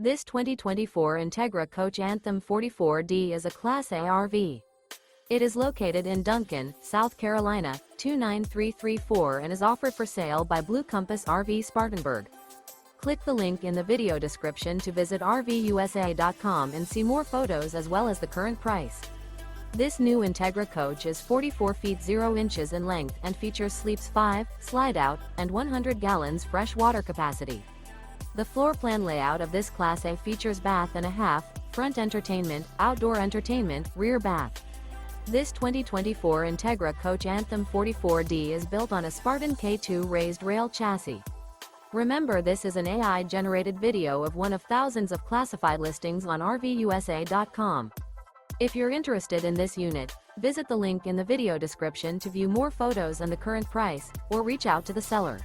This 2024 Entegra Coach Anthem 44D is a Class A RV. It is located in Duncan, South Carolina, 29334 and is offered for sale by Blue Compass RV Spartanburg. Click the link in the video description to visit RVUSA.com and see more photos as well as the current price. This new Entegra Coach is 44 feet 0 inches in length and features sleeps 5, Slideout, and 100 gallons fresh water capacity. The floor plan layout of this Class A features bath and a half, front entertainment, outdoor entertainment, rear bath. This 2024 Entegra Coach Anthem 44D is built on a Spartan K2 Raised Rail chassis. Remember, this is an AI-generated video of one of thousands of classified listings on RVUSA.com. If you're interested in this unit, visit the link in the video description to view more photos and the current price, or reach out to the seller.